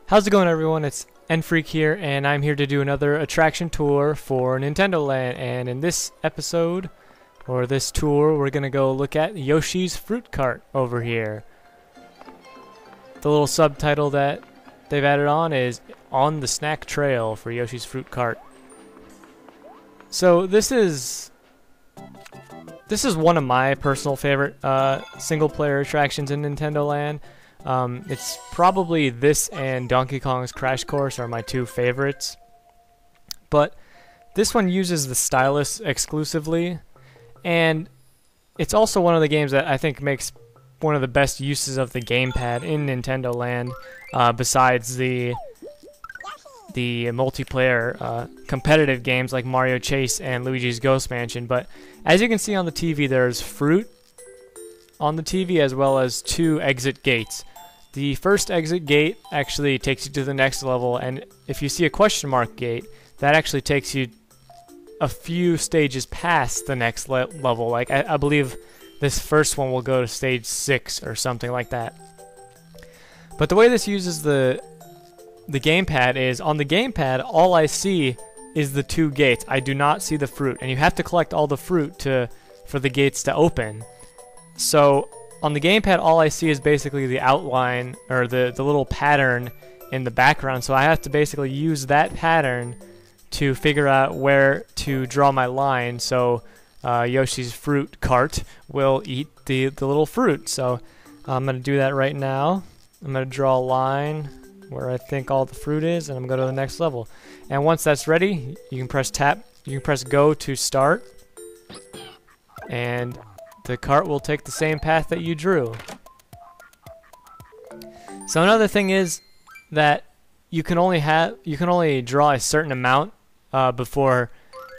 How's it going, everyone? It's Freak here, and I'm here to do another attraction tour for Nintendo Land. And in this episode, or this tour, we're gonna go look at Yoshi's Fruit Cart over here. The little subtitle that they've added on is "On the Snack Trail" for Yoshi's Fruit Cart. So this is one of my personal favorite single-player attractions in Nintendo Land. It's probably this and Donkey Kong's Crash Course are my two favorites. But this one uses the stylus exclusively, and it's also one of the games that I think makes one of the best uses of the gamepad in Nintendo Land, besides the multiplayer competitive games like Mario Chase and Luigi's Ghost Mansion. But as you can see on the TV, there's fruit on the TV as well as two exit gates. The first exit gate actually takes you to the next level, and if you see a question mark gate, that actually takes you a few stages past the next level. Like I believe this first one will go to stage 6 or something like that. But the way this uses the gamepad is, on the gamepad all I see is the two gates. I do not see the fruit, and you have to collect all the fruit for the gates to open. So on the gamepad all I see is basically the outline, or the little pattern in the background, so I have to basically use that pattern to figure out where to draw my line so Yoshi's Fruit Cart will eat the little fruit. So I'm going to do that right now. I'm going to draw a line where I think all the fruit is, and I'm going to go to the next level. And once that's ready, you can press go to start, and the cart will take the same path that you drew. So another thing is that you can only draw a certain amount before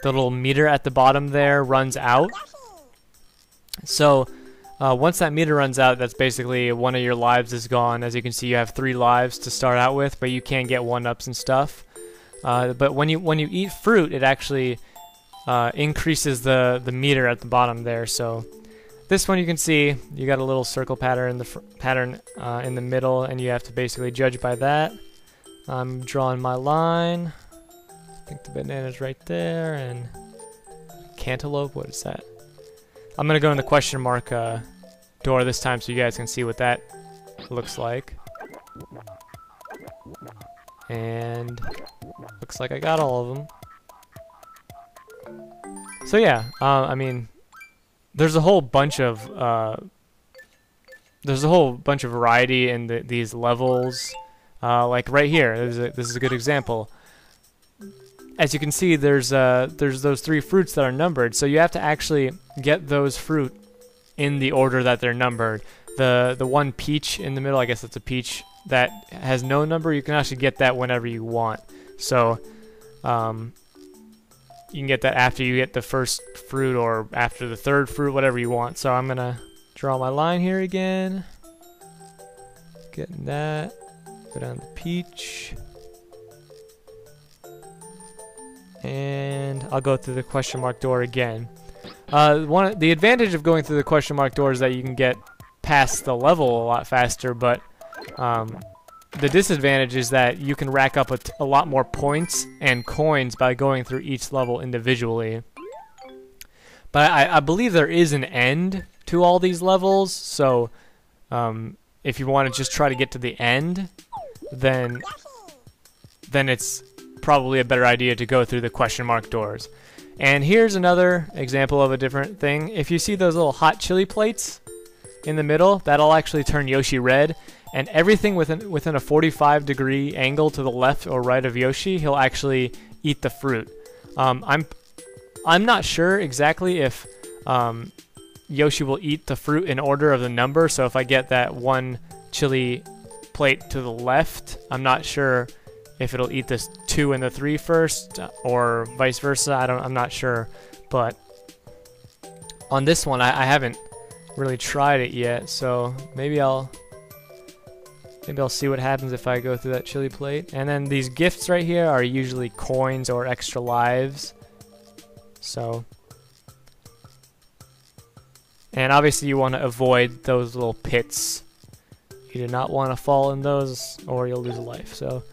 the little meter at the bottom there runs out. So once that meter runs out, that's basically one of your lives is gone. As you can see, you have 3 lives to start out with, but you can get 1-ups and stuff. But when you eat fruit, it actually increases the meter at the bottom there. So this one, you can see you got a little circle pattern in the middle, and you have to basically judge by that. I'm drawing my line. I think the banana's right there, and cantaloupe, what is that? I'm gonna go in the question mark door this time so you guys can see what that looks like. And looks like I got all of them. So yeah, I mean, there's a whole bunch of variety in these levels. Like right here, this is a good example. As you can see, there's those 3 fruits that are numbered, so you have to actually get those fruit in the order that they're numbered. The one peach in the middle, I guess that's a peach that has no number. You can actually get that whenever you want. So you can get that after you get the first fruit or after the 3rd fruit, whatever you want. So I'm gonna draw my line here again. Getting that. Go down the peach. And I'll go through the question mark door again. The advantage of going through the question mark door is that you can get past the level a lot faster, but the disadvantage is that you can rack up a lot more points and coins by going through each level individually. But I believe there is an end to all these levels, so if you want to just try to get to the end, then it's probably a better idea to go through the question mark doors. And here's another example of a different thing. If you see those little hot chili plates in the middle, that'll actually turn Yoshi red, and everything within a 45-degree angle to the left or right of Yoshi, he'll actually eat the fruit. I'm not sure exactly if Yoshi will eat the fruit in order of the number, so if I get that one chili plate to the left, I'm not sure if it'll eat this 2 and the 3 first, or vice versa. I'm not sure. But on this one, I haven't really tried it yet, so maybe I'll see what happens if I go through that chili plate. And then these gifts right here are usually coins or extra lives. So, and obviously you want to avoid those little pits You do not want to fall in those or you'll lose a life. So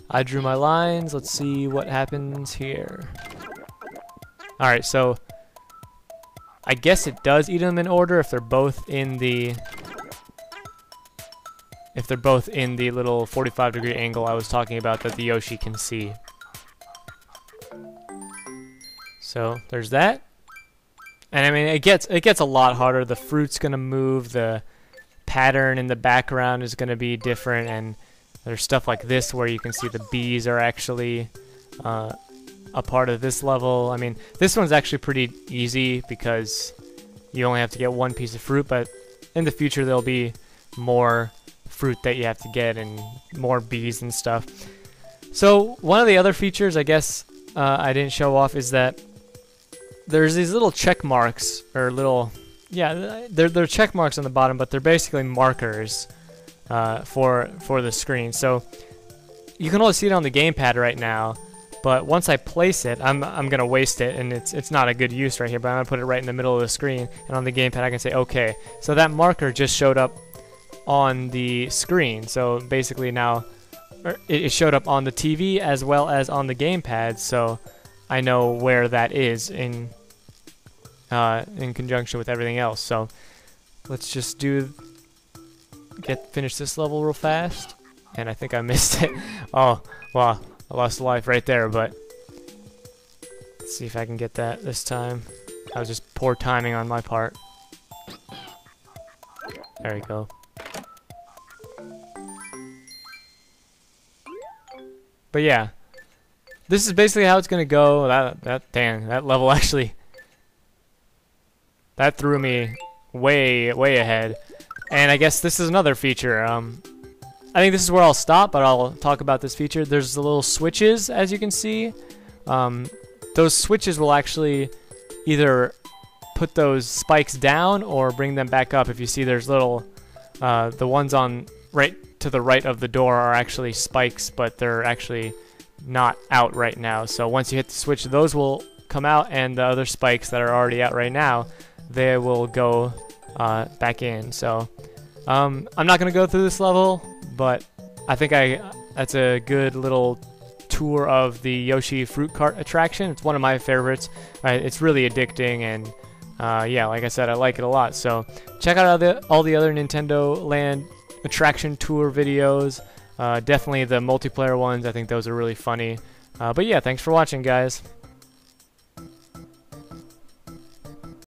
I drew my lines. Let's see what happens here. Alright, so I guess it does eat them in order if they're both in the little 45-degree angle I was talking about that the Yoshi can see. So there's that. And I mean, it gets a lot harder. The fruit's gonna move, the pattern in the background is gonna be different, and there's stuff like this where you can see the bees are actually a part of this level. I mean, this one's actually pretty easy because you only have to get one piece of fruit, but in the future there'll be more fruit that you have to get and more bees and stuff. So one of the other features I guess I didn't show off is that there's these little check marks, or little, yeah, they're check marks on the bottom, but they're basically markers for the screen. So you can only see it on the gamepad right now, but once I place it, I'm gonna waste it, and it's not a good use right here, but I'm gonna put it right in the middle of the screen, and on the gamepad I can say okay. So that marker just showed up on the screen. So basically now it showed up on the TV as well as on the gamepad, so I know where that is in conjunction with everything else. So let's just finish this level real fast. And I think I missed it. Oh, wow, I lost a life right there, but let's see if I can get that this time. That was just poor timing on my part. There we go. But yeah, this is basically how it's gonna go. Dang, that level actually, that threw me way ahead. And I guess this is another feature. I think this is where I'll stop, but I'll talk about this feature. There's the little switches, as you can see. Those switches will actually either put those spikes down or bring them back up. If you see, there's little, the ones on right to the right of the door are actually spikes, but they're actually not out right now. So once you hit the switch, those will come out, and the other spikes that are already out right now, they will go back in. So I'm not gonna go through this level, but I think that's a good little tour of the Yoshi fruit cart attraction. It's one of my favorites. It's really addicting, and yeah, like I said, I like it a lot. So check out all the other Nintendo Land attraction tour videos. Definitely the multiplayer ones. I think those are really funny. But yeah, thanks for watching, guys.